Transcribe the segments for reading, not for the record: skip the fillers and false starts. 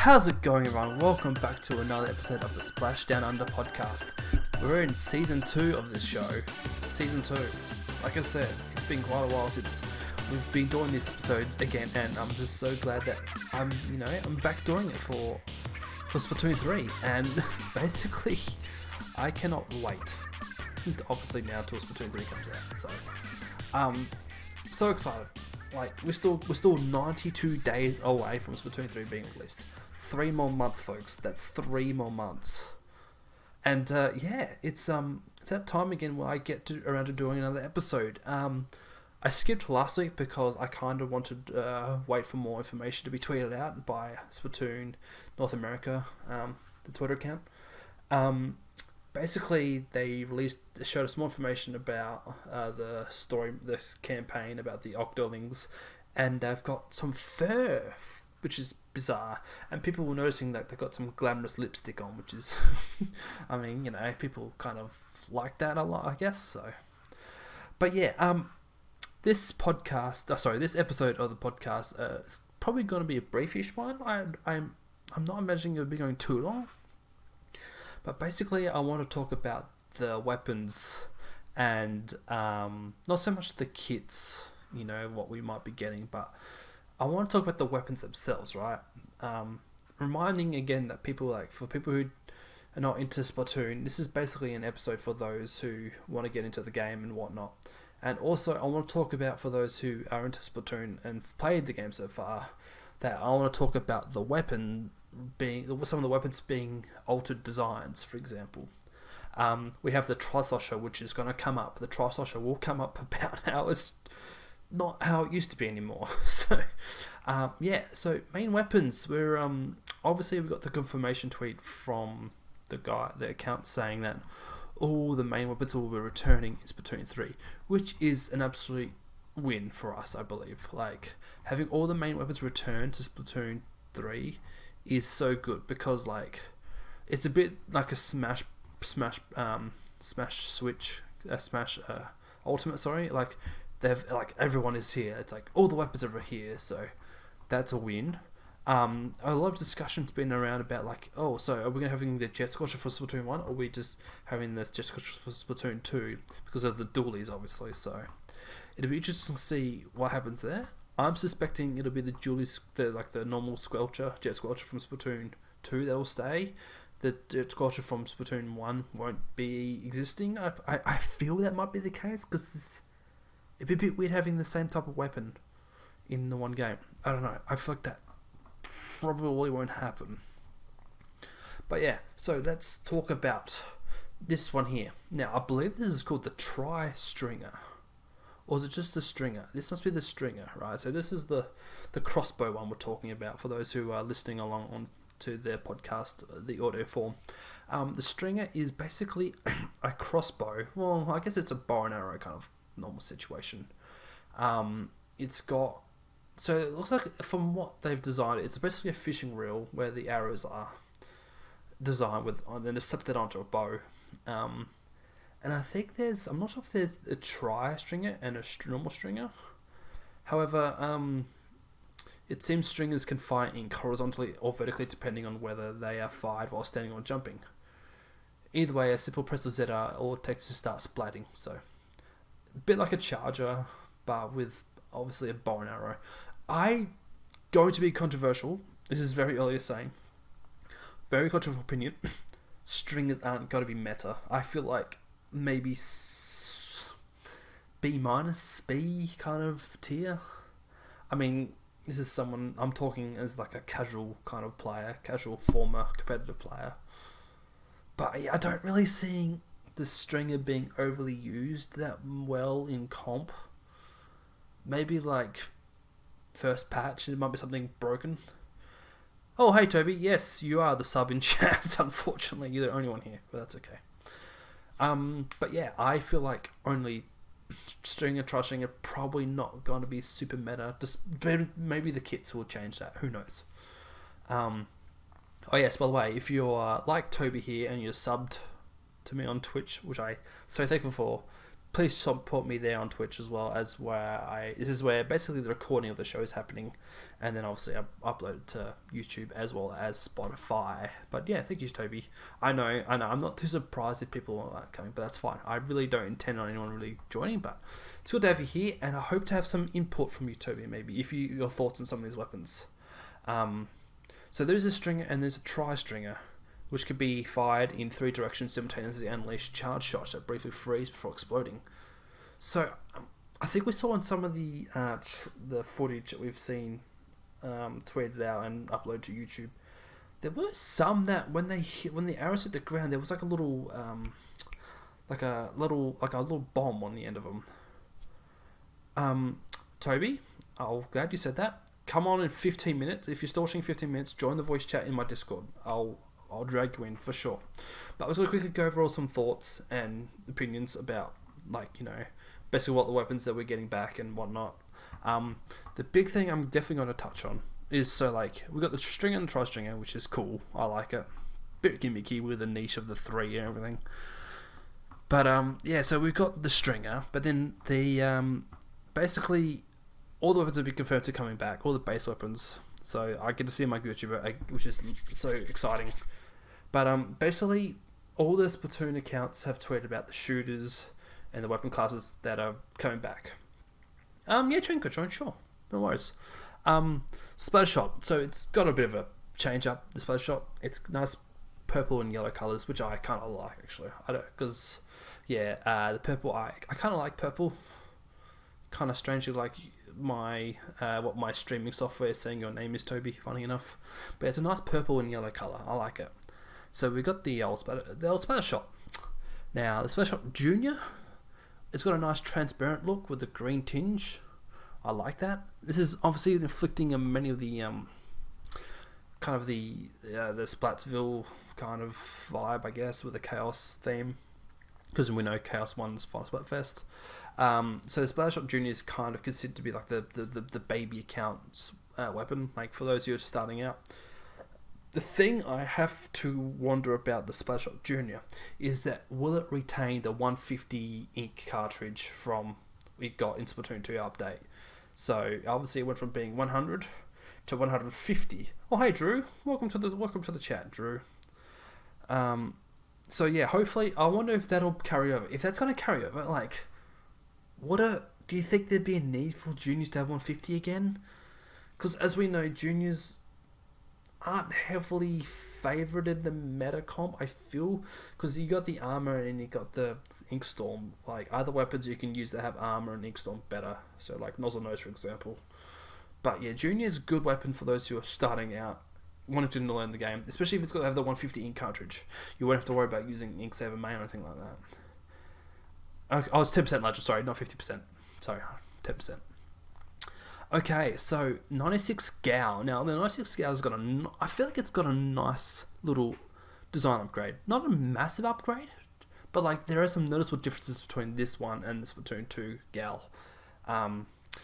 How's it going, everyone? Welcome back to another episode of the Splashdown Under Podcast. We're in Season 2 of this show. Season 2. Like I said, it's been quite a while since we've been doing these episodes again, and I'm just so glad that I'm back doing it for Splatoon 3. And basically, I cannot wait. Obviously now till Splatoon 3 comes out. So excited. Like, we're still 92 days away from Splatoon 3 being released. 3 more months, folks. That's 3 more months. And it's that time again where I get around to doing another episode. I skipped last week because I kind of wanted to wait for more information to be tweeted out by Splatoon North America, the Twitter account. Basically, they showed us more information about the story, this campaign about the Octolings, and they've got some fur, which is bizarre. And people were noticing that they've got some glamorous lipstick on, which is, I mean, people kind of like that a lot, I guess. So, but yeah, this episode of the podcast is probably going to be a briefish one. I'm not imagining it'll be going too long. But basically, I want to talk about the weapons and not so much the kits, what we might be getting, but I want to talk about the weapons themselves, right? Reminding again that for people who are not into Splatoon, this is basically an episode for those who want to get into the game and whatnot. And also, I want to talk about for those who are into Splatoon and played the game so far, that I want to talk about the weapon some of the weapons being altered designs. For example, we have the Tri-Slosher, which is going to come up. The Tri-Slosher will come up about how it's not how it used to be anymore. So main weapons. We're obviously we've got the confirmation tweet from the account saying that all the main weapons will be returning in Splatoon 3, which is an absolute win for us, I believe. Like, having all the main weapons return to Splatoon 3 is so good, because it's a bit like a Smash Ultimate. Sorry, they've everyone is here. It's like all the weapons are here, so that's a win. A lot of discussions been around about so are we having the Jet Scorcher for Splatoon 1, or are we just having this Jet Scorcher for Splatoon 2 because of the dualies, obviously. So it'll be interesting to see what happens there. I'm suspecting it'll be the dualies, the normal Jet Scorcher from Splatoon 2 that'll stay. The Jet Scorcher from Splatoon 1 won't be existing. I feel that might be the case, because it'd be a bit weird having the same type of weapon in the one game. I don't know. I feel like that probably won't happen. But yeah, so let's talk about this one here. Now, I believe this is called the Tri-Stringer. Or is it just the Stringer? This must be the Stringer, right? So this is the crossbow one we're talking about, for those who are listening along on to their podcast, the audio form. The Stringer is basically a crossbow. Well, I guess it's a bow and arrow kind of normal situation. It looks like, from what they've designed, it's basically a fishing reel where the arrows are designed with, and then they're slipped it onto a bow. And I think I'm not sure if there's a Tri-Stringer and a normal Stringer. However, it seems Stringers can fire ink horizontally or vertically, depending on whether they are fired while standing or jumping. Either way, a simple press of ZR all it takes to start splatting. So, a bit like a Charger, but with obviously a bow and arrow. Going to be controversial. This is very early saying. Very controversial opinion. Stringers aren't going to be meta. I feel like maybe B- B kind of tier. I mean, this is someone I'm talking as a casual kind of player, casual former competitive player. But I don't really see the Stringer being overly used that well in comp. Maybe first patch, it might be something broken. Oh, hey Toby, yes, you are the sub in chat. Unfortunately, you're the only one here, but that's okay. But yeah, I feel like only Stringer, Tri-Stringer probably not going to be super meta. Just maybe the kits will change that. Who knows? Oh yes, by the way, if you're like Toby here and you're subbed to me on Twitch, which I'm so thankful for, please support me there on Twitch as well, as this is where basically the recording of the show is happening, and then obviously I upload it to YouTube as well as Spotify. But yeah, thank you, Toby. I know, I'm not too surprised if people aren't coming, but that's fine. I really don't intend on anyone really joining, but it's good to have you here, and I hope to have some input from you, Toby, maybe, if your thoughts on some of these weapons. So there's a stringer and there's a tri-stringer, which could be fired in 3 directions simultaneously and unleash charge shots that briefly freeze before exploding. So, I think we saw in some of the footage that we've seen tweeted out and uploaded to YouTube, there were some that when the arrows hit the ground, there was like a little little bomb on the end of them. Toby, I'm glad you said that. Come on in 15 minutes. If you're still watching 15 minutes, join the voice chat in my Discord. I'll drag you in for sure. But I was going to quickly go over all some thoughts and opinions about, basically what the weapons that we're getting back and whatnot. The big thing I'm definitely going to touch on is, we got the stringer and the tri-stringer, which is cool. I like it. Bit gimmicky with the niche of the 3 and everything. But, so we've got the stringer, but then the, basically, all the weapons have been confirmed to coming back, all the base weapons. So I get to see my YouTuber, which is so exciting. But basically, all the Splatoon accounts have tweeted about the shooters and the weapon classes that are coming back. Join, sure. No worries. Splash Shot. So it's got a bit of a change up, the Splash Shot. It's nice purple and yellow colours, which I kind of like, actually. The purple, I kind of like purple. Kind of strangely like what my streaming software is saying your name is, Toby, funny enough. But it's a nice purple and yellow colour. I like it. So we got the old Splatter Shot. Now, the Splatter Shot Junior, it's got a nice transparent look with a green tinge. I like that. This is obviously inflicting many of the the Splatsville kind of vibe, I guess, with the Chaos theme. Because we know Chaos 1's Final Splatfest. So the Splatter Shot Junior is kind of considered to be like the baby accounts weapon, like for those who are starting out. The thing I have to wonder about the Splatter Shot Junior is that will it retain the 150 ink cartridge from we got in Splatoon 2 update? So obviously it went from being 100 to 150. Oh, hey Drew, welcome to the chat, Drew. So yeah, hopefully, I wonder if that'll carry over. If that's going to carry over, do you think there'd be a need for juniors to have 150 again? Because as we know, juniors aren't heavily favoured in the meta comp, I feel. Because you got the armour and you got the Inkstorm. Like, other weapons you can use that have armour and Inkstorm better. So, like Nozzle Nose, for example. But yeah, junior is a good weapon for those who are starting out, wanting to learn the game, especially if it's got to have the 150 ink cartridge. You won't have to worry about using Inksaver main or anything like that. Oh, it's 10% larger, sorry, not 50%. Sorry, 10%. Okay, so 96 Gal. Now, the 96 Gal's got I feel like it's got a nice little design upgrade. Not a massive upgrade, but there are some noticeable differences between this one and the Splatoon 2 Gal.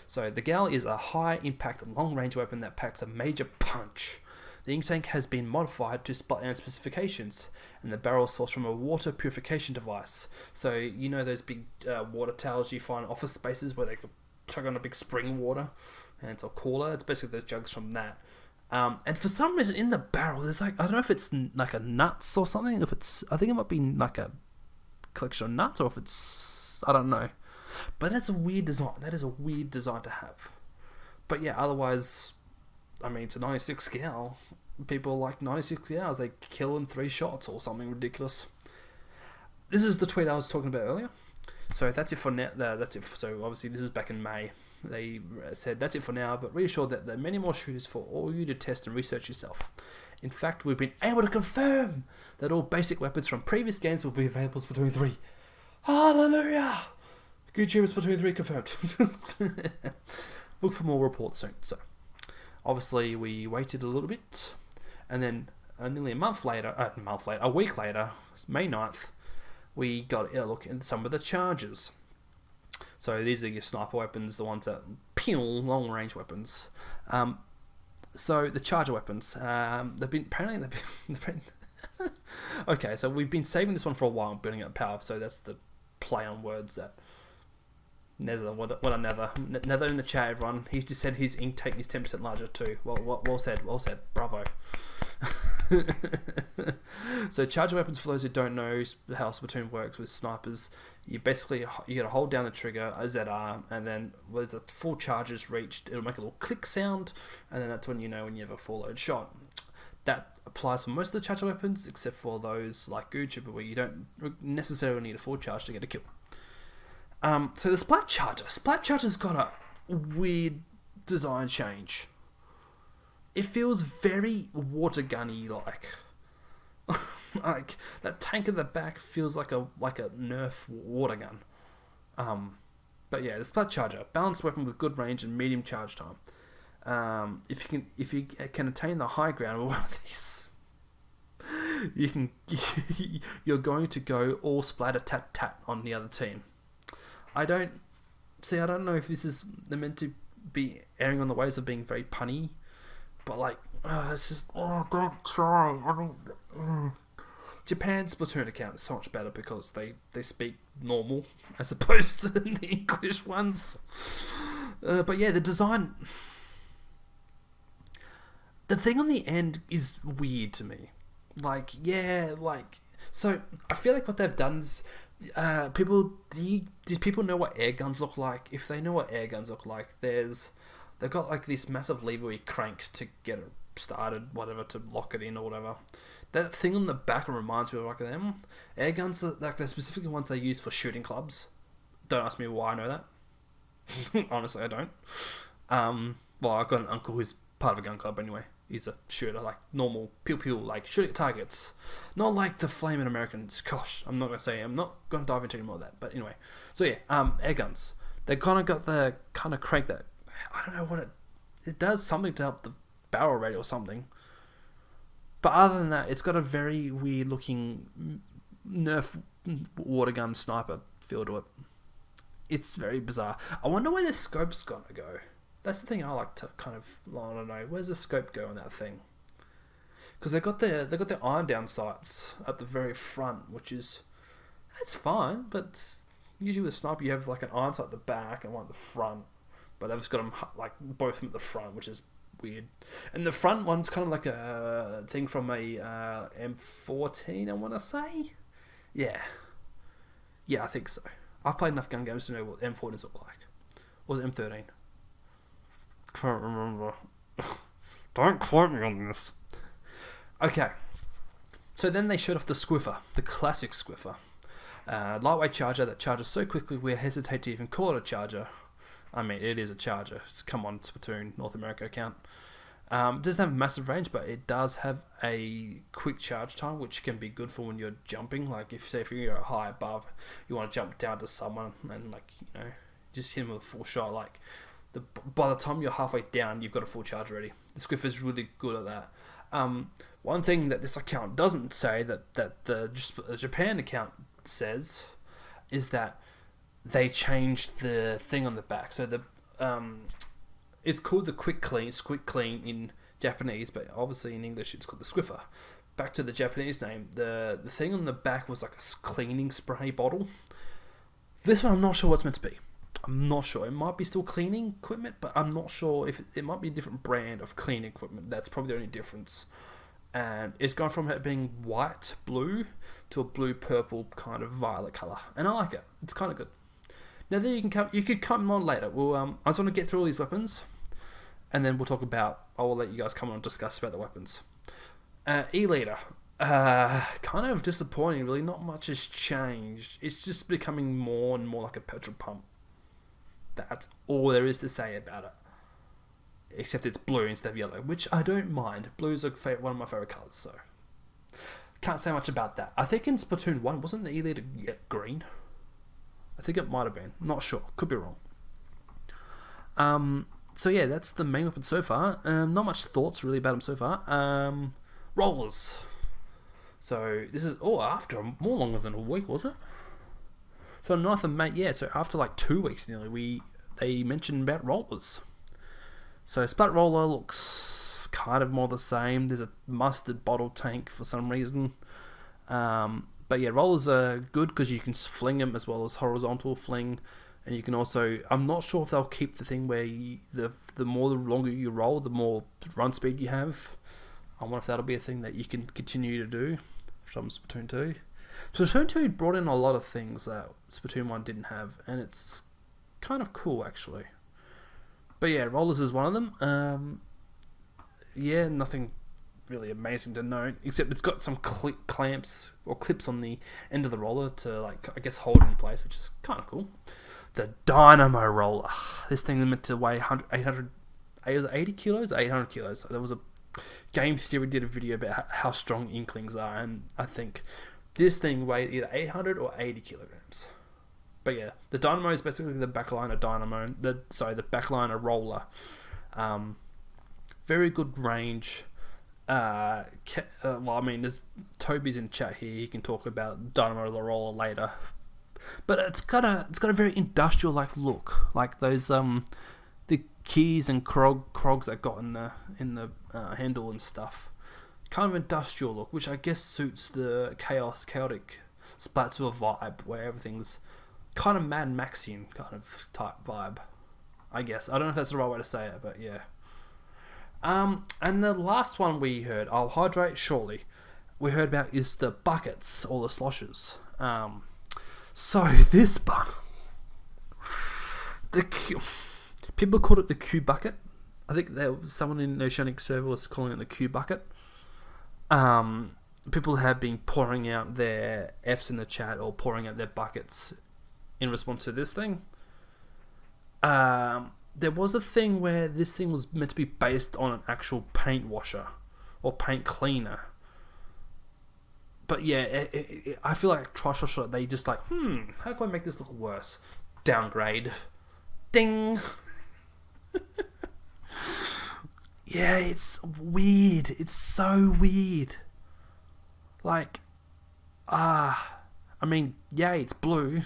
So the Gal is a high impact long range weapon that packs a major punch. The ink tank has been modified to Splatdown specifications, and the barrel is sourced from a water purification device. So, you know those big water towers you find in office spaces where they could chuck on a big spring water, and it's a cooler? It's basically those jugs from that. And for some reason, in the barrel, there's I don't know if it's like a nuts or something. I think it might be like a collection of nuts, or if it's, I don't know. But that's a weird design. That is a weird design to have. But yeah, otherwise, I mean, it's a 96 scale. People like 96 scales. They kill in 3 shots or something ridiculous. This is the tweet I was talking about earlier. So that's it for now. So obviously this is back in May. They said that's it for now, but reassured that there are many more shooters for all you to test and research yourself. In fact, we've been able to confirm that all basic weapons from previous games will be available in Splatoon 3. Hallelujah! Good cheer, Splatoon 3 confirmed. Look for more reports soon. So, obviously, we waited a little bit, and then nearly a week later, May 9th, we got a look at some of the charges. So these are your sniper weapons, the ones that long range weapons. So the charger weapons, they've been okay. So we've been saving this one for a while, building up power. So that's the play on words that Nether, what a Nether. Nether in the chat, everyone. He just said his intake is 10% larger too. Well said. Bravo. So charger weapons, for those who don't know how Splatoon works with snipers, you gotta hold down the trigger, ZR, and then when there's a full charge is reached, it'll make a little click sound, and then that's when you know when you have a full load shot. That applies for most of the charger weapons, except for those like Gucci, where you don't necessarily need a full charge to get a kill. So the Splat Charger's got a weird design change. It feels very water gunny like. Like that tank at the back feels like a Nerf water gun. But yeah, the Splat Charger, balanced weapon with good range and medium charge time. If you can attain the high ground with one of these, you're going to go all splatter tat on the other team. I don't know if this is they're meant to be erring on the ways of being very punny, but like, it's just, don't try. I mean, Japan's Splatoon account is so much better because they speak normal as opposed to the English ones. But yeah, the design, the thing on the end is weird to me. So I feel like what they've done is, do people know what air guns look like? If they know what air guns look like, they've got like this massive lever where you crank to get it started, whatever, to lock it in or whatever. That thing on the back reminds me of like them. Air guns are like the specific ones they use for shooting clubs. Don't ask me why I know that. Honestly, I don't. Well, I've got an uncle who's part of a gun club anyway. He's a shooter, like normal pew, like shooting targets. Not like the flaming Americans. Gosh, I'm not going to dive into any more of that. But anyway. So yeah, air guns. They kind of got the kind of crank that, I don't know what it does something to help the barrel rate or something. But other than that, it's got a very weird looking Nerf water gun sniper feel to it. It's very bizarre. I wonder where the scope's going to go. That's the thing I like to kind of, I don't know, where's the scope go on that thing? Because they got their iron down sights at the very front, which is, that's fine, but usually with a sniper you have like an iron sight at the back and one at the front, but they've just got them like both of them at the front, which is weird. And the front one's kind of like a thing from a M14, I want to say. Yeah, I think so. I've played enough gun games to know what M14s look like. Or was it M13? Can't remember. Don't quote me on this. Okay. So then they showed off the Squiffer, the classic Squiffer. Lightweight charger that charges so quickly we hesitate to even call it a charger. I mean, it is a charger. Come on, Splatoon North America account. It doesn't have massive range, but it does have a quick charge time, which can be good for when you're jumping. Like, if you're high above, you want to jump down to someone and, like, you know, just hit him with a full shot. Like, by the time you're halfway down, you've got a full charge ready. The Squiff is really good at that. One thing that this account doesn't say that the Japan account says is that they changed the thing on the back. So it's called the Quick Clean in Japanese, but obviously in English it's called the Squiffer. Back to the Japanese name, the thing on the back was like a cleaning spray bottle. This one I'm not sure what it's meant to be. I'm not sure. It might be still cleaning equipment, but I'm not sure if it might be a different brand of cleaning equipment. That's probably the only difference. And it's gone from it being white, blue, to a blue, purple kind of violet colour. And I like it. It's kind of good. Now that you could come on later. Well, I just want to get through all these weapons, and then we'll talk about. I will let you guys come on and discuss about the weapons. E-Leader, kind of disappointing. Really, not much has changed. It's just becoming more and more like a petrol pump. That's all there is to say about it. Except it's blue instead of yellow, which I don't mind. Blue is one of my favourite colours, so can't say much about that. I think in Splatoon 1, wasn't the E-Leader green? I think it might have been. Not sure. Could be wrong. So yeah, that's the main weapon so far. Not much thoughts really about them so far. Rollers. So this is after more longer than a week, was it? So 9th of May, yeah. So after like 2 weeks nearly, they mentioned about rollers. So Splat Roller looks kind of more the same. There's a mustard bottle tank for some reason. But yeah, rollers are good because you can fling them as well as horizontal fling. And you can also, I'm not sure if they'll keep the thing where the longer you roll, the more run speed you have. I wonder if that'll be a thing that you can continue to do from Splatoon 2. Splatoon 2 brought in a lot of things that Splatoon 1 didn't have, and it's kind of cool actually. But yeah, rollers is one of them. Yeah, nothing really amazing to note, except it's got some clamps or clips on the end of the roller to, like, I guess hold it in place, which is kind of cool. The Dynamo Roller. This thing is meant to weigh 80 kilos? 800 kilos. There was a Game Theory did a video about how strong Inklings are, and I think this thing weighed either 800 or 80 kilograms. But yeah, the Dynamo is basically the backliner Dynamo. The backliner roller. Very good range. Well, I mean, there's Toby's in chat here. He can talk about Dynamo the roller later. But it's got a very industrial like look, like those the keys and crogs that got in the handle and stuff. Kind of industrial look, which I guess suits the chaotic Splatoon vibe, where everything's kind of Mad Maxian kind of type vibe. I guess I don't know if that's the right way to say it, but yeah. And the last one we heard, I'll hydrate shortly. We heard about is the buckets or the sloshes. So this people called it the Q bucket. I think someone in the Oceanic server was calling it the Q bucket. People have been pouring out their Fs in the chat or pouring out their buckets in response to this thing. There was a thing where this thing was meant to be based on an actual paint washer or paint cleaner. But yeah, I feel like Trash Shot, they just like, how can I make this look worse? Downgrade. Ding! Yeah, it's weird. It's so weird. Like, I mean, yeah, it's blue.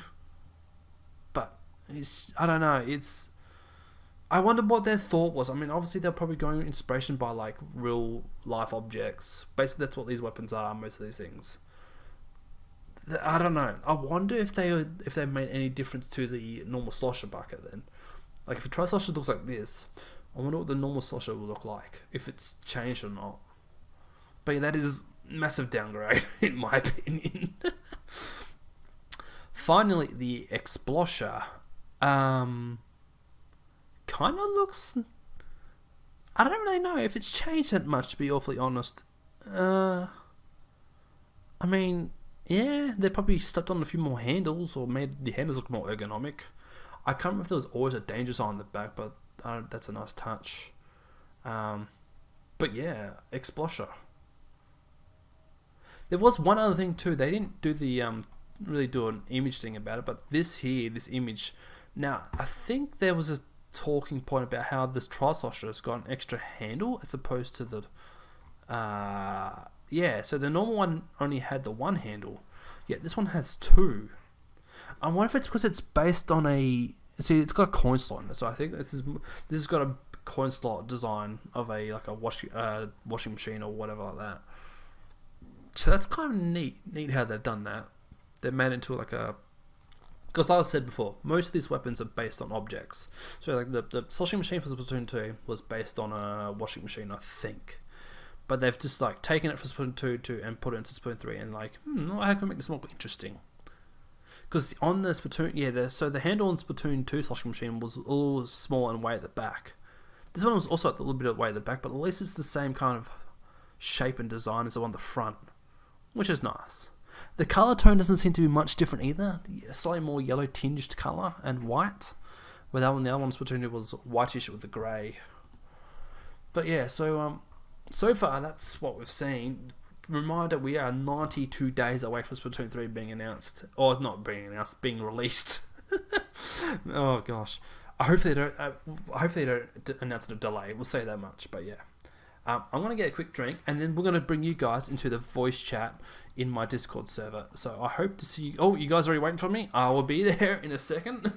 But I don't know, I wonder what their thought was. I mean, obviously they're probably going with inspiration by like real life objects. Basically, that's what these weapons are. Most of these things. I don't know. I wonder if they made any difference to the normal slosher bucket. Then, like if a tri slosher looks like this, I wonder what the normal slosher will look like if it's changed or not. But yeah, that is massive downgrade in my opinion. Finally, the Explosher. Kind of looks... I don't really know if it's changed that much, to be awfully honest. I mean, yeah, they probably stepped on a few more handles or made the handles look more ergonomic. I can't remember if there was always a danger sign on the back, but that's a nice touch. But yeah, Explosher. There was one other thing too. They didn't do the really do an image thing about it, but this image. Now, I think there was a talking point about how this tri-slosher has got an extra handle as opposed to the so the normal one only had the one handle, yet this one has two. I wonder if it's because it's based on it's got a coin slot in it, so I think this has got a coin slot design of a washing machine or whatever like that. So that's kind of neat how they've done that. They've made it into like a... Because like I said before, most of these weapons are based on objects. So like the washing machine for Splatoon 2 was based on a washing machine, I think. But they've just like taken it from Splatoon 2 and put it into Splatoon 3 and like, how can I make this more interesting? Because on the Splatoon, so the handle on Splatoon 2's washing machine was a little small and way at the back. This one was also at a little bit of way at the back, but at least it's the same kind of shape and design as the one at the front, which is nice. The colour tone doesn't seem to be much different either. Slightly more yellow tinged colour and white. Where the other one Splatoon was whitish with the grey. But yeah, so far that's what we've seen. Reminder, we are 92 days away from Splatoon 3 being announced. Or not being announced, being released. Oh gosh. I hope they don't announce a delay. We'll say that much, but yeah. I'm going to get a quick drink, and then we're going to bring you guys into the voice chat in my Discord server. So I hope to see you... Oh, you guys are already waiting for me? I will be there in a second.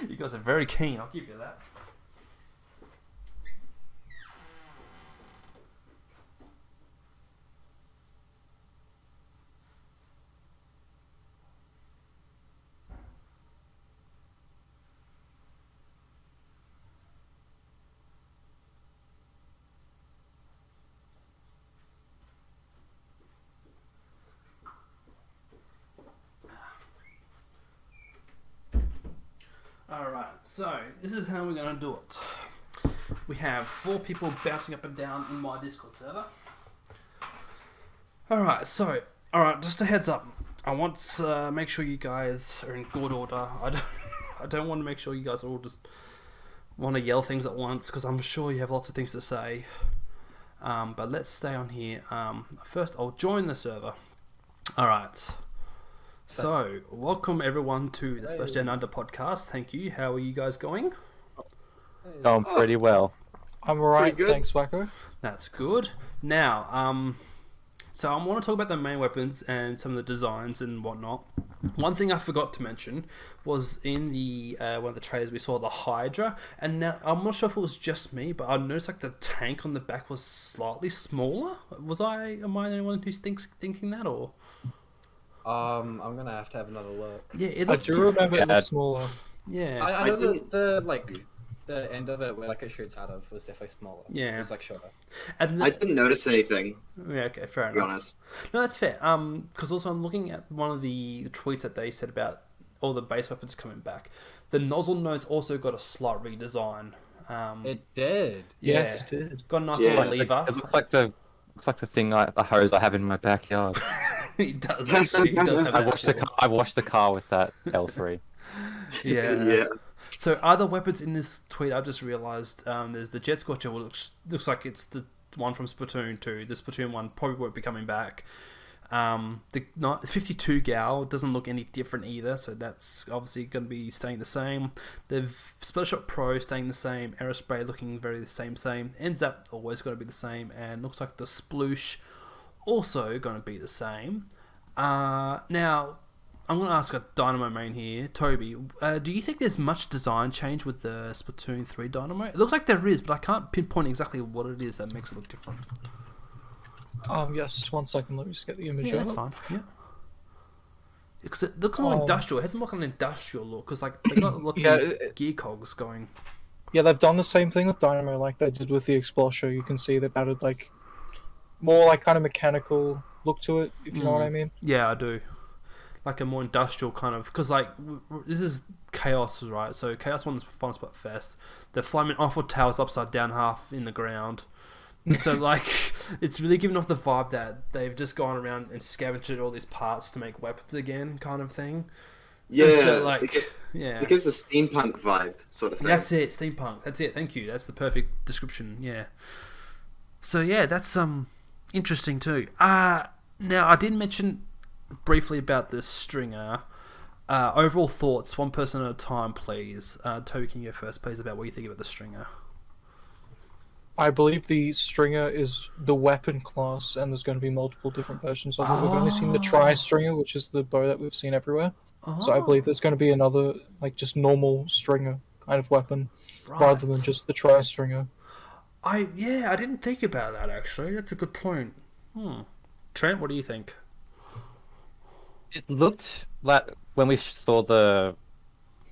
You guys are very keen, I'll give you that. So, this is how we're going to do it. We have 4 people bouncing up and down in my Discord server. Alright, just a heads up. I want to make sure you guys are in good order. I don't want to make sure you guys all just want to yell things at once, because I'm sure you have lots of things to say. But let's stay on here. First, I'll join the server. Alright. So, welcome everyone to the Splashdown Under Podcast. Thank you. How are you guys going? Going pretty well. I'm alright, thanks, Wacko. That's good. Now, so I want to talk about the main weapons and some of the designs and whatnot. One thing I forgot to mention was in the one of the trailers we saw the Hydra, and now I'm not sure if it was just me, but I noticed like the tank on the back was slightly smaller. Am I the only one who's thinking that, or? I'm gonna have to have another look. Yeah, I do remember it looked smaller. Yeah, I know the end of it where like it shoots out of was definitely smaller. Yeah, it was like shorter. And I didn't notice anything. Yeah, okay, fair to be enough. honest. No, that's fair. Because also I'm looking at one of the tweets that they said about all the base weapons coming back. The nozzle nose also got a slight redesign. It did. Yeah, Yes, it did. got a nice Yeah. little lever. It looks like the thing the hose I have in my backyard. He does actually. He does have that. I washed the car with that L3. Yeah. Yeah. So other weapons in this tweet, I just realised there's the Jet Scorcher, which looks like it's the one from Splatoon 2. The Splatoon 1 probably won't be coming back. The 52 Gal doesn't look any different either, so that's obviously going to be staying the same. The Splatshot Pro staying the same. Aerospray looking very the same. NZAP always going to be the same, and looks like the Sploosh also going to be the same. Now, I'm going to ask a Dynamo main here. Toby, do you think there's much design change with the Splatoon 3 Dynamo? It looks like there is, but I can't pinpoint exactly what it is that makes it look different. Yes, 1 second, let me just get the image Yeah, up. that's fine. Yeah. Because it looks more industrial. It has more like an industrial look, because like, they've got lots of these gear cogs going. Yeah, they've done the same thing with Dynamo like they did with the Explosion. You can see they've added like more like kind of mechanical look to it, if you know what I mean. Yeah, I do. Like a more industrial kind of, because like this is Chaos, right? So Chaos won this Fun Spot Fest. They're flying Eiffel Towers upside down, half in the ground. And so like it's really giving off the vibe that they've just gone around and scavenged all these parts to make weapons again, kind of thing. Yeah, so, like, it gives a steampunk vibe, sort of thing. That's it, steampunk. That's it. Thank you. That's the perfect description. Yeah. So yeah, that's interesting too. Now I did mention briefly about the stringer. Overall thoughts, one person at a time, please. Toby, can you go first, please, about what you think about the stringer? I believe the Stringer is the weapon class, and there's going to be multiple different versions of it. We've only seen the Tri-Stringer, which is the bow that we've seen everywhere. So I believe there's going to be another, like, just normal Stringer kind of weapon, rather than just the Tri-Stringer. I didn't think about that, actually. That's a good point. Trent, what do you think? It looked like when we saw the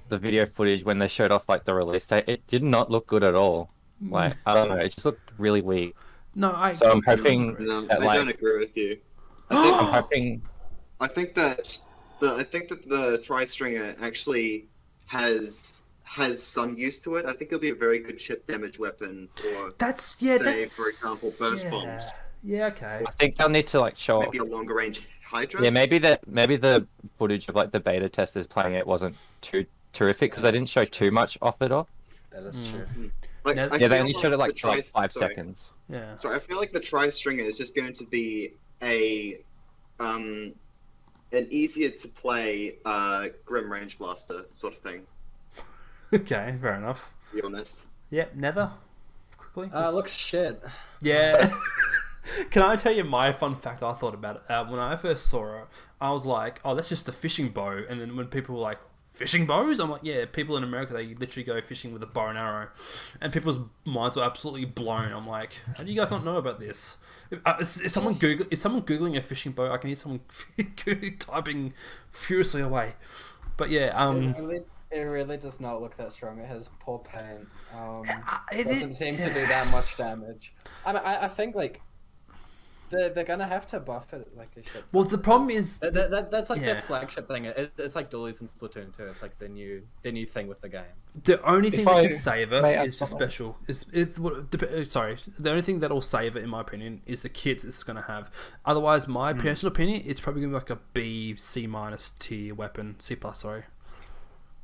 video footage when they showed off like the release date, it did not look good at all. Like, I don't know, it just looked really weak. No, So I'm hoping No, that, I like, don't agree with you. I'm hoping. I think that the Tri-Stringer actually has some use to it. I think it'll be a very good chip damage weapon for, for example, burst bombs. Yeah, okay. I think they'll need to like show off. Maybe a longer range Hydra. Yeah, maybe the footage of like the beta testers playing it wasn't too terrific because they didn't show too much off it off. That is true. Like, Yeah, Yeah, they only showed it like for like 5 sorry. seconds. Yeah. So I feel like the Tri-Stringer is just going to be an easier to play Grim Range Blaster sort of thing, Okay, fair enough. to be honest. Yep, Nether? Quickly? Looks shit. Yeah. Can I tell you my fun fact I thought about it? When I first saw it, I was like, oh, that's just a fishing bow. And then when people were like, fishing bows? I'm like, yeah, people in America, they literally go fishing with a bow and arrow. And people's minds were absolutely blown. I'm like, how do you guys not know about this? Is someone Googling a fishing bow? I can hear someone typing furiously away. But yeah, It really does not look that strong. It has poor paint. it Doesn't seem to do that much damage. I think like They're gonna have to buff it like a shit. Well, the problem is that's like yeah. the flagship thing. It's like dualies in Splatoon 2. It's like the new thing with the game. the only thing If that I can save it may add is the something. special. Sorry, the only thing that'll save it, in my opinion, is the kits it's gonna have. Otherwise, my personal opinion, it's probably gonna be like a B, C minus tier weapon, C plus. Sorry.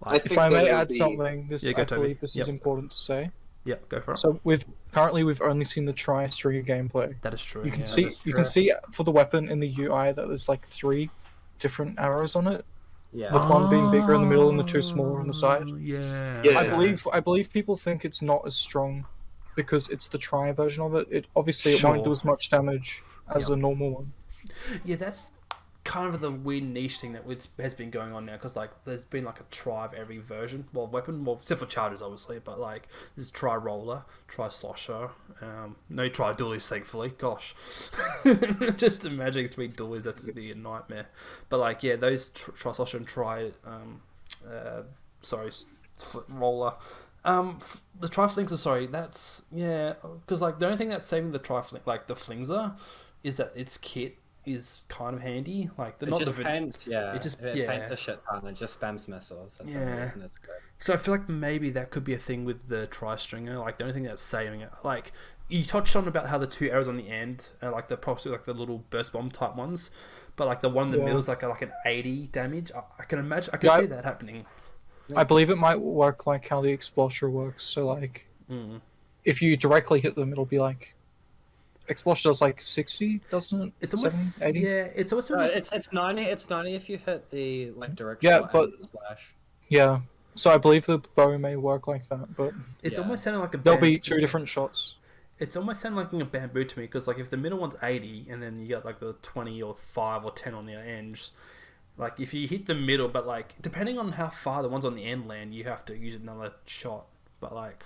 Like, If I may that'll add be- something, this Yeah, go, I Toby. believe this Yep. is important to say. yeah, go for it. So we've only seen the tri-stringer gameplay. That is true. You can yeah. see that's you can true. see for the weapon in the UI that there's like 3 different arrows on it, Yeah. with one being bigger in the middle and the 2 smaller on the side. Yeah. Yeah. I believe people think it's not as strong because it's the tri version of it. It obviously it won't Sure. do as much damage as the normal one. Yeah, that's kind of the weird niche thing that has been going on now, because like there's been like a try of every version, well, weapon, well, except for chargers obviously, but like there's try roller, try slosher, no try dualies, thankfully. Gosh, just imagining 3 dualies, that's gonna be a nightmare. But like yeah, those try slosher and try roller. The tri flings are sorry. That's yeah, because like the only thing that's saving the tri fling, like the flingser, is that its kit is kind of handy. Like the It not just the paints, yeah. it just- it yeah. paints a shit ton. It just spams missiles. That's the Yeah. only reason it's good. So I feel like maybe that could be a thing with the tri stringer. Like the only thing that's saving it, like you touched on about how the 2 arrows on the end are like the props, like the little burst bomb type ones, but like the one in the Yeah. middle is like an 80 damage. I can imagine. I can Yeah, see that happening. I believe it might work like how the Explosion works. So like, if you directly hit them, it'll be like Explosion does like 60, doesn't it? It's almost 70, 80? yeah. It's almost It's 90. It's 90 if you hit the like direct Yeah, shot but- and splash. Yeah. So I believe the bow may work like that, but it's Yeah. almost sounding like a there'll be bam- 2 different shots. It's almost sounding like a bamboo to me, because like if the middle one's 80 and then you got like the 20 or 5 or 10 on the ends, like if you hit the middle, but like depending on how far the ones on the end land, you have to use another shot. But like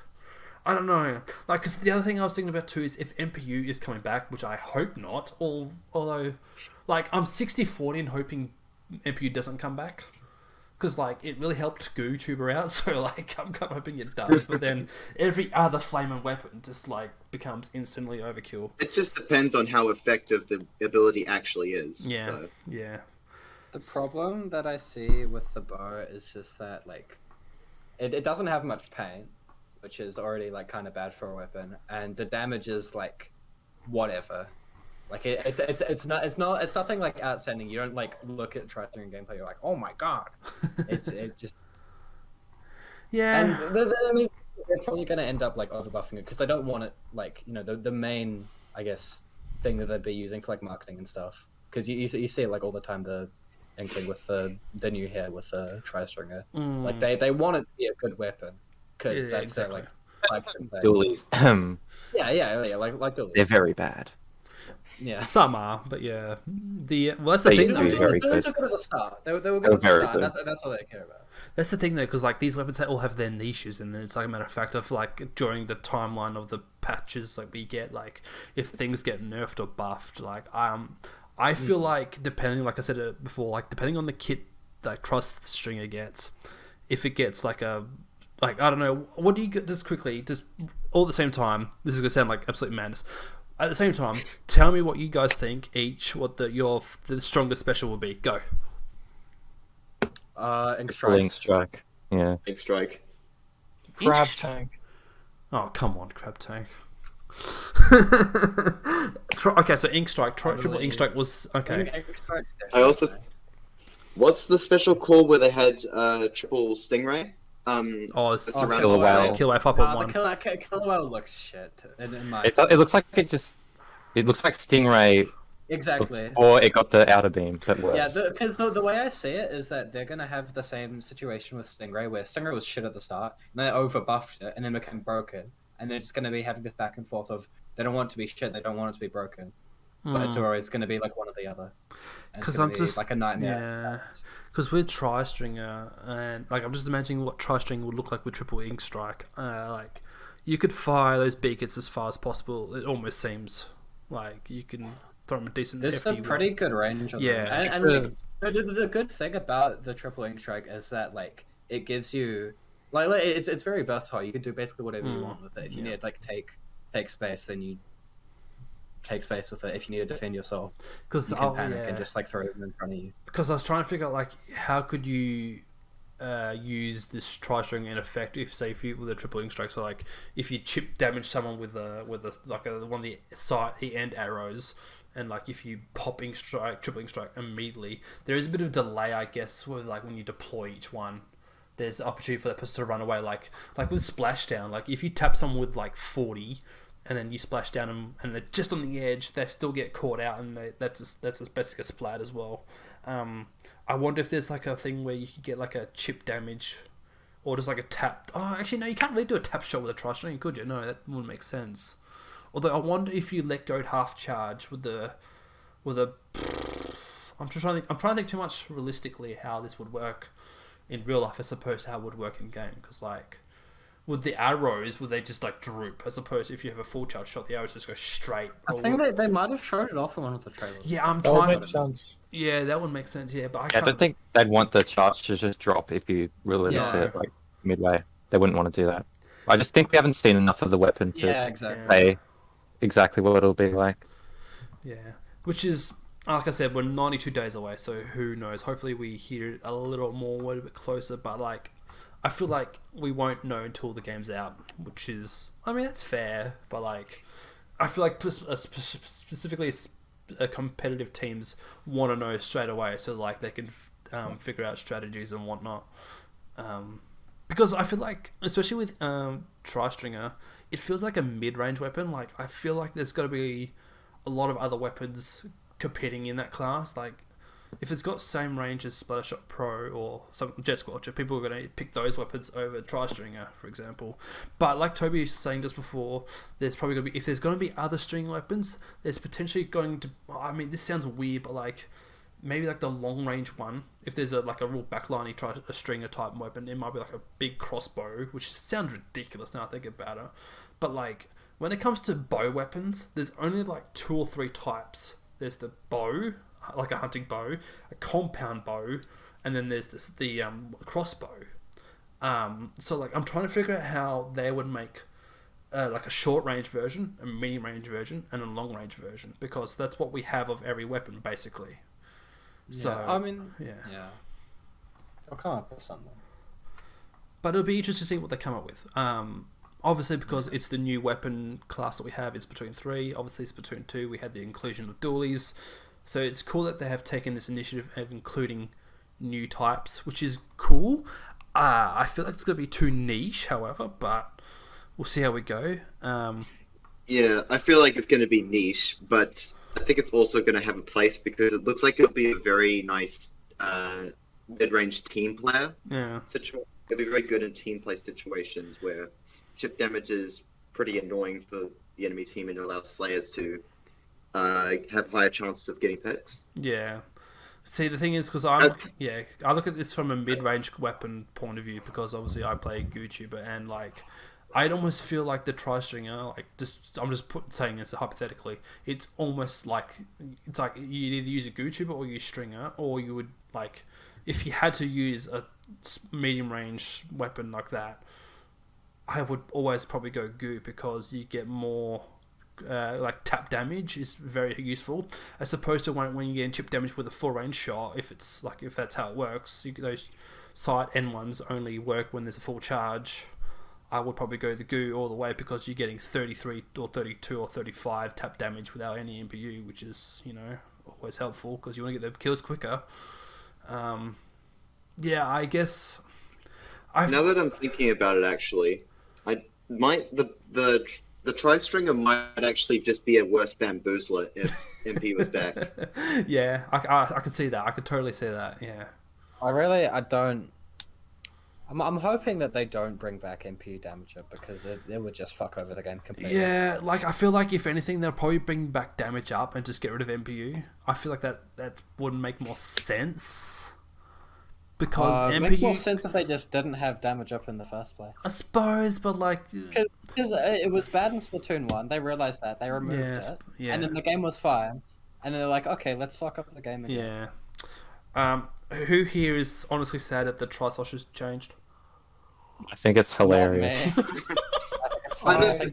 I don't know, like because the other thing I was thinking about too is if MPU is coming back, which I hope not. Although like I'm 60-40 and hoping MPU doesn't come back. Because like it really helped GooTuber out, so like I'm kind of hoping it does. But then every other flaming weapon just like becomes instantly overkill. It just depends on how effective the ability actually is. Yeah, So, yeah, The problem that I see with the bow is just that like it doesn't have much paint, which is already like kind of bad for a weapon, and the damage is like whatever. Like it's nothing like outstanding. You don't like look at tri-stringer gameplay. You're like, oh my god. It's just yeah. and that means they're probably gonna end up like overbuffing it because they don't want it like the main I guess thing that they'd be using for like marketing and stuff. Because you see it like all the time, the inkling with the new hair with the tri-stringer. Like they want it to be a good weapon because Yeah, that's exactly. their like flagship thing. Dualies, Yeah, like dualies. they're very bad. Yeah. Some are, but yeah, that's the They thing. used to be Though. very Those good. were good at the start. They were good They were at the very start. good. That's all they care about. That's the thing though, because like these weapons all have their niches, and then it's like a matter of fact of like during the timeline of the patches, like we get like if things get nerfed or buffed, like I feel like depending, like I said it before, like depending on the kit that Trust Stringer gets, if it gets like a like I don't know, what do you get? Just quickly, just all at the same time. This is gonna sound like absolute madness. At the same time, tell me what you guys think each. What the strongest special will be. Go. Ink Link strikes. strike. Yeah. Big strike. Crab Each- tank. Oh come on, Crab Tank. Okay, so Ink Strike, triple Ink Strike was okay. Ink strikes I also- definitely. What's the special call where they had triple stingray? Oh, it's It's around Killer Whale. Kill Wave The 5.1. killer whale looks shit. In my It looks like it looks like Stingray exactly. before it got the outer beam, but worse. Yeah, because the way I see it is that they're gonna have the same situation with Stingray, where Stingray was shit at the start, and they overbuffed it, and then became broken, and they're just gonna be having this back and forth of they don't want it to be shit, they don't want it to be broken, but it's always gonna be like one or the other. And it's 'Cause gonna I'm be just- like a nightmare. yeah. Because with Tri-Stringer, and like I'm just imagining what Tri-Stringer would look like with triple Ink Strike. Like you could fire those beacons as far as possible. It almost seems like you can throw them a decent. There's hefty a pretty good range of Yeah. them. And like, the good thing about the triple ink strike is that like it gives you like it's very versatile. You can do basically whatever you want with it. If you need like take space, then you take space with it if you need to defend your soul. Because You can panic and just like throw them in front of you. Because I was trying to figure out like how could you use this tri-string in effect if say if you with a tripling strike. So like if you chip damage someone with one of the end arrows, and like if you tripling strike immediately, there is a bit of delay, I guess, with like when you deploy each one. There's opportunity for that person to run away, like with Splashdown. Like if you tap someone with like 40, and then you splash down them, and they're just on the edge, they still get caught out, and that's basically a splat as well. I wonder if there's like a thing where you could get like a chip damage, or just like a tap. Oh, actually no, you can't really do a tap shot with a tri-string, could you? No, that wouldn't make sense. Although I wonder if you let go half charge with a. I'm trying to think too much realistically how this would work in real life as opposed to how it would work in game, because like with the arrows, would they just like droop as opposed to if you have a full charge shot, the arrows just go straight? I think they might have showed it off in one of the trailers. Yeah, I'm That would trying. make sense. Yeah, that would make sense. Yeah, but I don't think they'd want the charge to just drop if you release it like midway. They wouldn't want to do that. I just think we haven't seen enough of the weapon to say exactly what it'll be like. Yeah, which is, like I said, we're 92 days away, so who knows? Hopefully we hear a little more, a little bit closer, but like, I feel like we won't know until the game's out, which is, I mean, that's fair, but like, I feel like specifically competitive teams want to know straight away, so like they can figure out strategies and whatnot. Because I feel like, especially with Tri-Stringer, it feels like a mid-range weapon. Like, I feel like there's got to be a lot of other weapons competing in that class. Like, if it's got same range as Splattershot Pro or some Jet Squelcher, people are going to pick those weapons over Tri-Stringer, for example. But like Toby was saying just before, there's probably going to be, if there's going to be other string weapons, there's potentially going to, I mean, this sounds weird, but like, maybe like the long range one, if there's a real backliney stringer type weapon, it might be like a big crossbow, which sounds ridiculous now I think about it. But like, when it comes to bow weapons, there's only like 2 or 3 types. There's the bow, like a hunting bow, a compound bow, and then there's the crossbow. So like, I'm trying to figure out how they would make like a short range version, a medium range version, and a long range version, because that's what we have of every weapon basically. Yeah, So I mean, yeah. I'll come up with something. But it'll be interesting to see what they come up with. Obviously, because it's the new weapon class that we have, it's Splatoon 3. Obviously, Splatoon 2, we had the inclusion of dualies. So it's cool that they have taken this initiative of including new types, which is cool. I feel like it's going to be too niche, however, but we'll see how we go. Yeah, I feel like it's going to be niche, but I think it's also going to have a place because it looks like it'll be a very nice mid-range team player situation. It'll be very good in team play situations where chip damage is pretty annoying for the enemy team and allows Slayers to have higher chances of getting picks. Yeah. See, the thing is, because I look at this from a mid-range weapon point of view, because obviously I play GooTuber, and like, I'd almost feel like the Tri-Stringer, like, I'm just saying this hypothetically, it's almost like, it's like you either use a GooTuber or you Stringer, or you would, like, if you had to use a medium range weapon like that, I would always probably go Goo, because you get more, like, tap damage is very useful, as opposed to when you get chip damage with a full range shot, if that's how it works, those side end ones only work when there's a full charge. I would probably go the Goo all the way, because you're getting 33 or 32 or 35 tap damage without any MPU, which is, always helpful, because you want to get the kills quicker. Yeah, I guess. Now that I'm thinking about it, actually, the Tri-Stringer might actually just be a worse bamboozler if MP was back. Yeah, I could see that. I could totally see that. Yeah. I don't. I'm hoping that they don't bring back MPU damager, because it would just fuck over the game completely. Yeah, like, I feel like if anything, they'll probably bring back damage up and just get rid of MPU. I feel like that would make more sense. Because MPU... It would make more sense if they just didn't have damage up in the first place. I suppose, but like... Because it was bad in Splatoon 1, they realised that, they removed it, and then the game was fine, and then they're like, okay, let's fuck up the game again. Yeah. Who here is honestly sad that the Tri-Sosh has changed? I think it's hilarious. I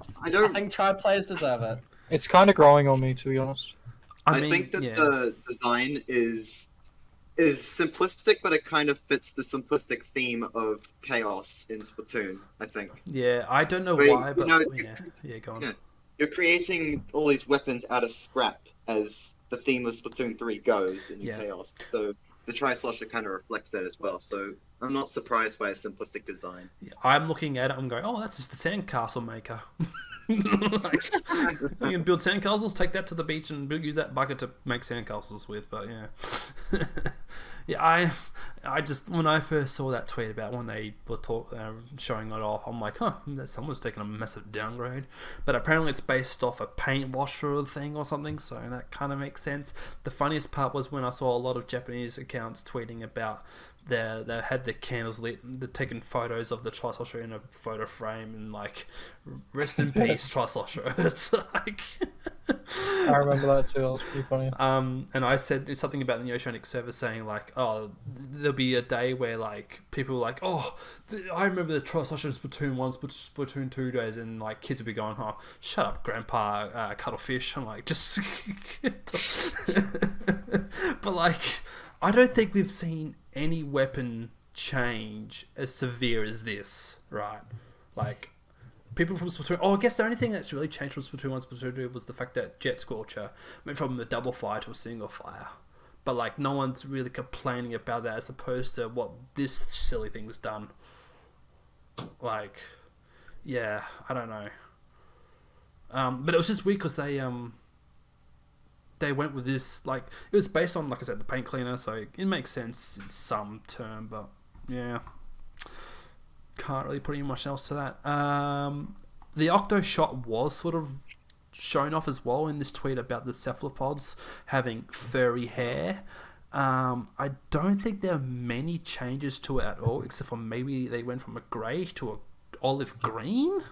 think Tri players deserve it. It's kind of growing on me, to be honest. I think that the design is simplistic, but it kind of fits the simplistic theme of chaos in Splatoon, I think. Yeah, I don't know why, but go on. Yeah. You're creating all these weapons out of scrap, as the theme of Splatoon 3 goes in chaos. So the Tri-Slosher kind of reflects that as well. So I'm not surprised by a simplistic design. Yeah, I'm looking at it, I'm going, oh, that's just the sandcastle maker. Like, you can build sandcastles, take that to the beach, and use that bucket to make sandcastles with. But yeah, yeah. I just when I first saw that tweet about when they were showing it off, I'm like, huh, someone's taking a massive downgrade. But apparently, it's based off a paint washer thing or something, so that kind of makes sense. The funniest part was when I saw a lot of Japanese accounts tweeting about they had the candles lit, they're taking photos of the Tri-Slosher in a photo frame, and like, rest in peace, Tri-Slosher. It's like, I remember that too. That was pretty funny. And I said something about the Oceanic server saying like, oh, there'll be a day where like people are like, oh, I remember the Tri-Slosher in Splatoon 1, Splatoon 2 days, and like kids will be going, oh, shut up, Grandpa, Cuttlefish. I'm like, just, but like, I don't think we've seen any weapon change as severe as this, right? Like, people from Splatoon... Oh, I guess the only thing that's really changed from Splatoon 1 to Splatoon 2 was the fact that Jet Scorcher went from a double fire to a single fire. But, like, no one's really complaining about that as opposed to what this silly thing's done. Like, yeah, I don't know. But it was just weird because they went with this, like, it was based on, like I said, the paint cleaner, so it makes sense in some term, but yeah, can't really put any much else to that. The Octo shot was sort of shown off as well in this tweet about the cephalopods having furry hair. I don't think there are many changes to it at all, except for maybe they went from a grey to a olive green.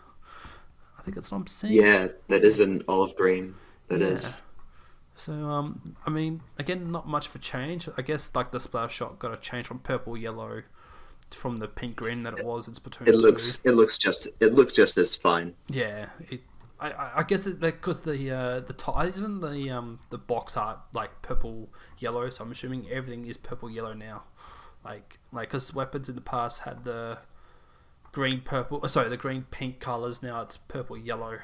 I think that's what I'm seeing. Yeah, that is an olive green. That is. So, I mean, again, not much of a change. I guess, like, the splash shot got a change from purple-yellow from the pink-green that it was in Splatoon 2. It looks just as fine. Yeah, I guess it because the top isn't the box art like purple-yellow, so I'm assuming everything is purple-yellow now. Like, because weapons in the past had the the green-pink colors. Now it's purple-yellow.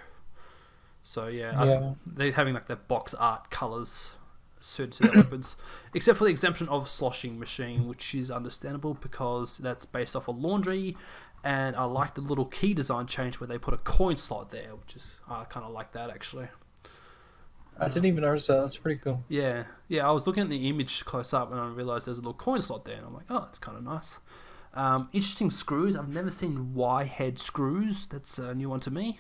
So yeah. They're having like the box art colours suited to their weapons, except for the exemption of Sloshing Machine, which is understandable because that's based off a laundry, and I like the little key design change where they put a coin slot there, which is I kind of like that actually. I didn't even notice that. That's pretty cool. Yeah. I was looking at the image close up and I realised there's a little coin slot there, and I'm like, oh, that's kind of nice. Interesting screws. I've never seen Y-head screws. That's a new one to me.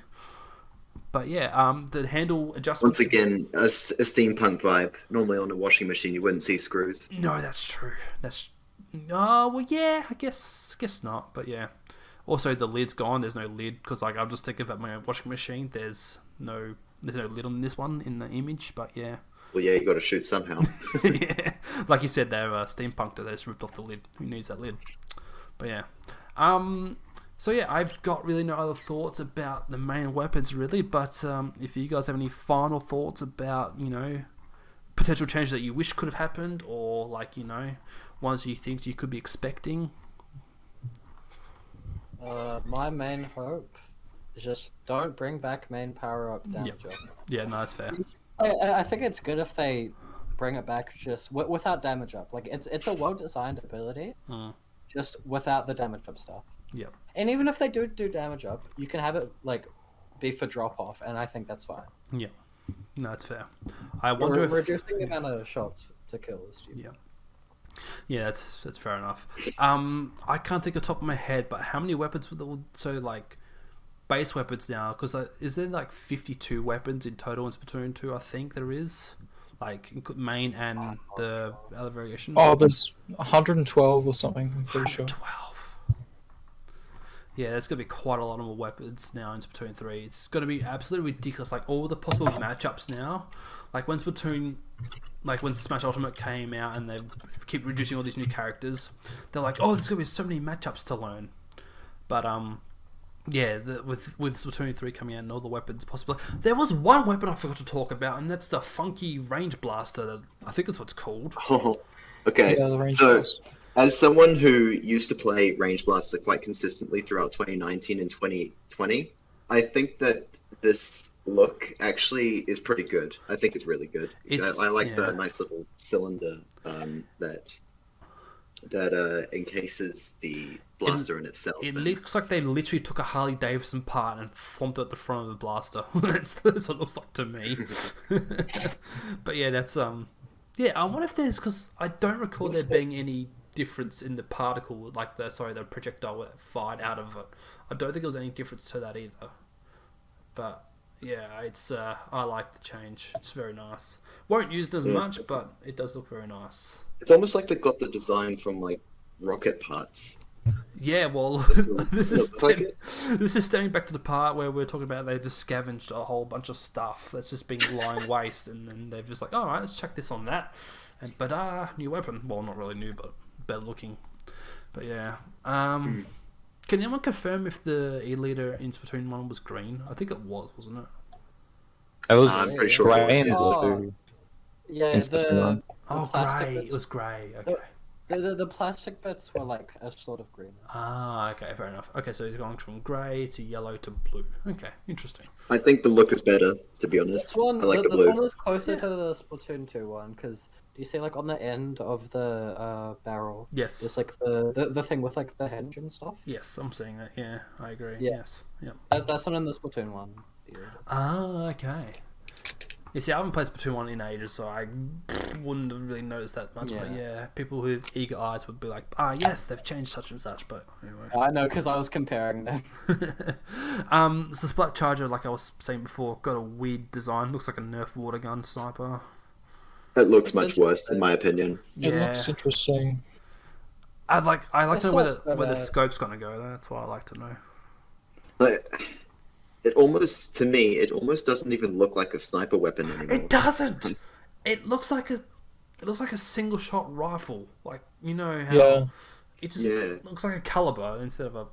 But yeah, the handle adjustments... Once again, a steampunk vibe. Normally on a washing machine you wouldn't see screws. No, that's true. Well, yeah, I guess not, but yeah. Also, the lid's gone. There's no lid, because like, I'm just thinking about my washing machine. There's no lid on this one in the image, but yeah. Well, yeah, you got to shoot somehow. Yeah, like you said, they're steampunked. They just ripped off the lid. Who needs that lid? But yeah. So yeah, I've got really no other thoughts about the main weapons really, but if you guys have any final thoughts about, potential changes that you wish could have happened, or like, ones you think you could be expecting. My main hope is just don't bring back main power-up damage up. Yeah, no, that's fair. I think it's good if they bring it back just without damage up. Like, it's a well-designed ability, just without the damage up stuff. Yeah. And even if they do damage up, you can have it like be for drop off, and I think that's fine. Yeah. No, that's fair. I wonder if reducing the amount of shots to kill is stupid. Yeah. Yeah, that's fair enough. I can't think off the top of my head, but how many weapons like base weapons now? Because is there like 52 weapons in total in Splatoon 2? I think there is. Like main and the other variations. Oh, there's 112 or something. I'm pretty sure. 112. Yeah, there's going to be quite a lot more weapons now in Splatoon 3. It's going to be absolutely ridiculous. Like, all the possible matchups now. Like, when Smash Ultimate came out and they keep reducing all these new characters, they're like, oh, there's going to be so many matchups to learn. But, Yeah, with Splatoon 3 coming out and all the weapons possible. There was one weapon I forgot to talk about, and that's the funky range blaster. That I think that's what it's called. Oh, okay. Yeah, the range So, blast. as someone who used to play Range Blaster quite consistently throughout 2019 and 2020, I think that this look actually is pretty good. I think it's really good. I like the nice little cylinder that encases the blaster in itself. It looks like they literally took a Harley Davidson part and flomped it at the front of the blaster. That's what it looks like to me. But yeah, that's yeah. I wonder if there's, because I don't recall there being any difference in the particle, like the projectile that fired out of it. I don't think there was any difference to that either. But yeah, it's I like the change. It's very nice. Won't use it as much, but it does look very nice. It's almost like they got the design from like rocket parts. Yeah, well, this is staying back to the part where we're talking about they just scavenged a whole bunch of stuff that's just been lying waste, and then they're just like, all right, let's check this on that, and new weapon. Well, not really new, but better looking. But yeah, can anyone confirm if the E-leader in Splatoon 1 was green? I think it was, wasn't it? It was I'm pretty sure grey it and was, blue. Yeah, in Splatoon 1. Oh, plastic grey. bits- It was grey. Okay. The plastic bits were like a sort of green. Ah, okay, fair enough. Okay, so you're going from grey to yellow to blue. Okay, interesting. I think the look is better, to be honest. This one, I like the this blue. one is closer to the Splatoon 2 one, because do you see like on the end of the barrel? Yes. There's like the thing with like the hinge and stuff. Yes, I'm seeing that. Yeah, I agree. Yeah. Yes. Yep. That's not in the Splatoon one. Ah, okay. You see, I haven't played Splatoon 1 in ages, so I wouldn't have really noticed that much. But yeah, people with eager eyes would be like, yes, they've changed such and such. But anyway. I know, because I was comparing them. So Splat Charger, like I was saying before, got a weird design. Looks like a Nerf water gun sniper. It looks It's much worse, in my opinion. It looks interesting. I'd like to know where the bad. scope's gonna go. That's what I like to know. Like, it almost doesn't even look like a sniper weapon anymore. It doesn't. It looks like a single shot rifle. Like, you know how it just looks like a caliber instead of a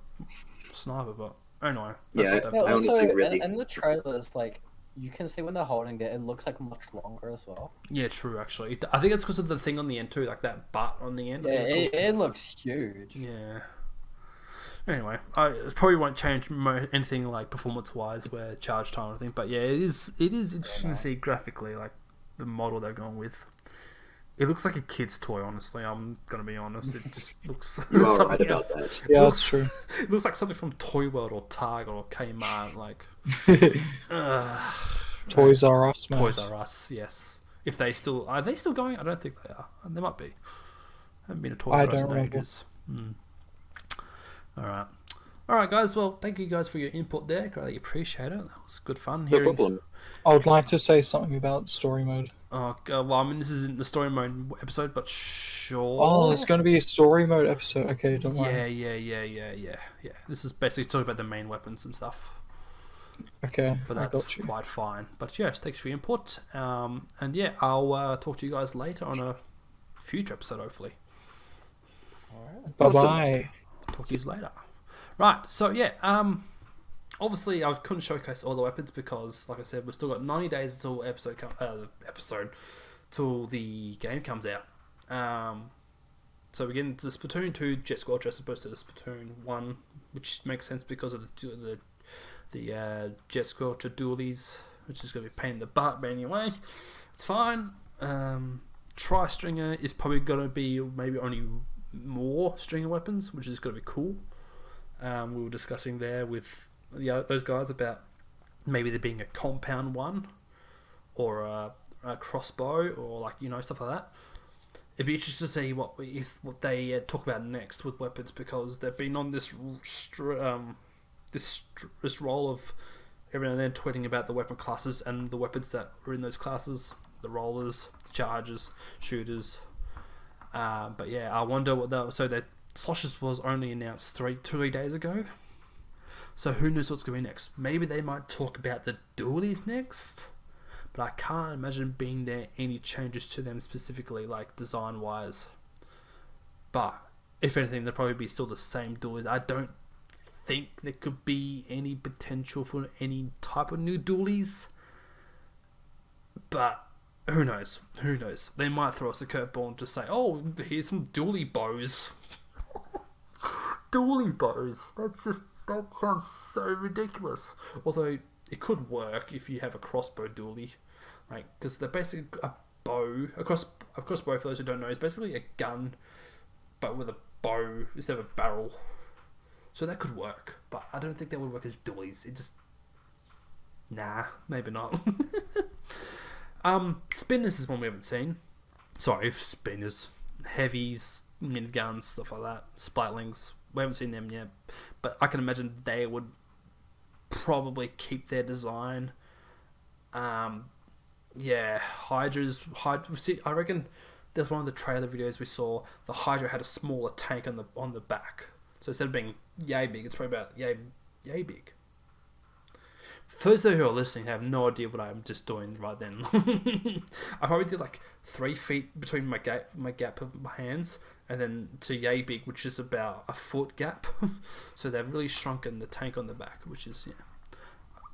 sniper. But anyway, Yeah, that's what they've I done. Also, honestly really- in the trailers, like you can see when they're holding it, it looks like much longer as well. Yeah, true. Actually, I think it's because of the thing on the end too, like that butt on the end. Yeah, it looks huge. Yeah. Anyway, it probably won't change anything like performance-wise, where charge time, I think. But yeah, it is interesting to see graphically, like the model they're going with. It looks like a kid's toy, honestly. I'm gonna be honest. It just looks. You are right something about else. that. Yeah, Looks- that's true. It looks like something from Toy World or Target or Kmart, like Toys R Us, man. Toys R Us. Yes, if they still are they still going? I don't think they are. They might be. Haven't been a Toys I R Us don't in remember. ages. All right, guys. Well, thank you guys for your input there. Greatly appreciate it. That was good fun No hearing. problem. I would like to say something about story mode. Oh, well, I mean, this isn't the story mode episode, but sure. Oh, it's going to be a story mode episode. Okay, don't worry. Yeah. This is basically talking about the main weapons and stuff. Okay, But I that's got you. quite fine. But yes, thanks for your input. And yeah, I'll talk to you guys later on a future episode, hopefully. Bye-bye. Talk to you later. Right, so yeah, obviously I couldn't showcase all the weapons because, like I said, we've still got 90 days until till the game comes out. So we get into the Splatoon 2 Jet Squad as opposed to the Splatoon 1, which makes sense because of the Jet Squad dualies, which is going to be a pain in the butt, but anyway, it's fine. Tri-Stringer is probably going to be maybe only more stringer weapons, which is going to be cool. We were discussing there with those guys about maybe there being a compound one or a crossbow or like stuff like that. It'd be interesting to see what they talk about next with weapons, because they've been on this role of every now and then tweeting about the weapon classes and the weapons that are in those classes, the rollers, chargers, shooters. But yeah, I wonder what so that Sloshes was only announced 3 days ago. So who knows what's going to be next? Maybe they might talk about the dualies next, but I can't imagine being there any changes to them specifically, like design wise. But if anything, they'll probably be still the same dualies. I don't think there could be any potential for any type of new dualies. But who knows? Who knows? They might throw us a curveball and just say, "Oh, here's some dually bows." Dually bows. That sounds so ridiculous. Although it could work if you have a crossbow dually, like because they're basically a bow. A crossbow, for those who don't know, is basically a gun, but with a bow instead of a barrel. So that could work, but I don't think that would work as dualies. It just maybe not. Spinners is one we haven't seen. Sorry, spinners, heavies, miniguns, stuff like that. Splatlings, we haven't seen them yet, but I can imagine they would probably keep their design. Hydras. See, I reckon there's one of the trailer videos we saw. The Hydra had a smaller tank on the back, so instead of being yay big, it's probably about yay big. For those who are listening, have no idea what I'm just doing right then. I probably did like 3 feet between my gap of my hands, and then to yay big, which is about a foot gap. So they've really shrunken the tank on the back, which is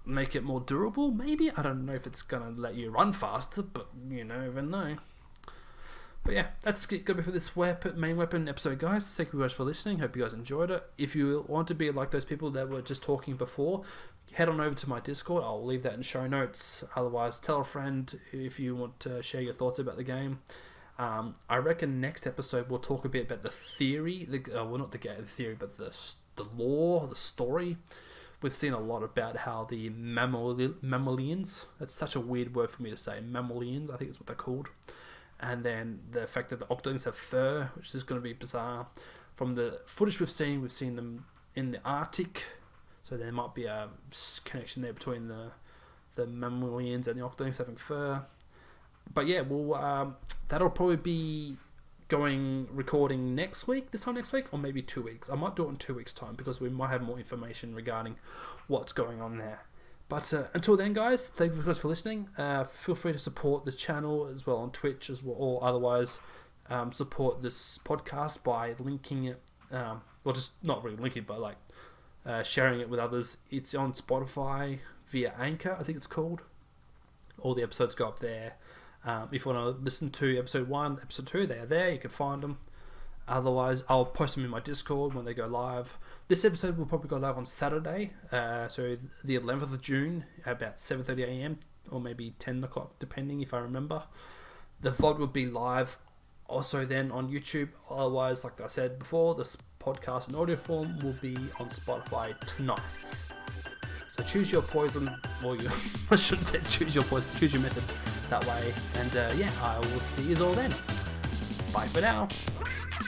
make it more durable. Maybe, I don't know if it's gonna let you run faster, but you never know. But yeah, that's gonna be for this main weapon episode, guys. Thank you guys for listening. Hope you guys enjoyed it. If you want to be like those people that were just talking before, head on over to my Discord. I'll leave that in show notes. Otherwise, tell a friend if you want to share your thoughts about the game. I reckon next episode we'll talk a bit about the theory. Not the theory, but the lore, the story. We've seen a lot about how the mammalians, that's such a weird word for me to say, mammalians, I think it's what they're called. And then the fact that the octolings have fur, which is going to be bizarre. From the footage we've seen them in the Arctic, so there might be a connection there between the mammalians and the octolings having fur. But yeah, that'll probably be recording this time next week, or maybe 2 weeks. I might do it in 2 weeks' time because we might have more information regarding what's going on there. But until then, guys, thank you guys for listening. Feel free to support the channel as well on Twitch as well, or otherwise support this podcast by linking it. Just not really linking, but like sharing it with others. It's on Spotify via Anchor, I think it's called. All the episodes go up there. If you want to listen to episode 1, episode 2, they are there. You can find them. Otherwise, I'll post them in my Discord when they go live. This episode will probably go live on Saturday, so the 11th of June, about 7:30 a.m. or maybe 10 o'clock, depending if I remember. The VOD will be live also then on YouTube. Otherwise, like I said before, this podcast in audio form will be on Spotify tonight. So choose your poison, or I shouldn't say choose your poison, choose your method that way. And I will see you all then. Bye for now.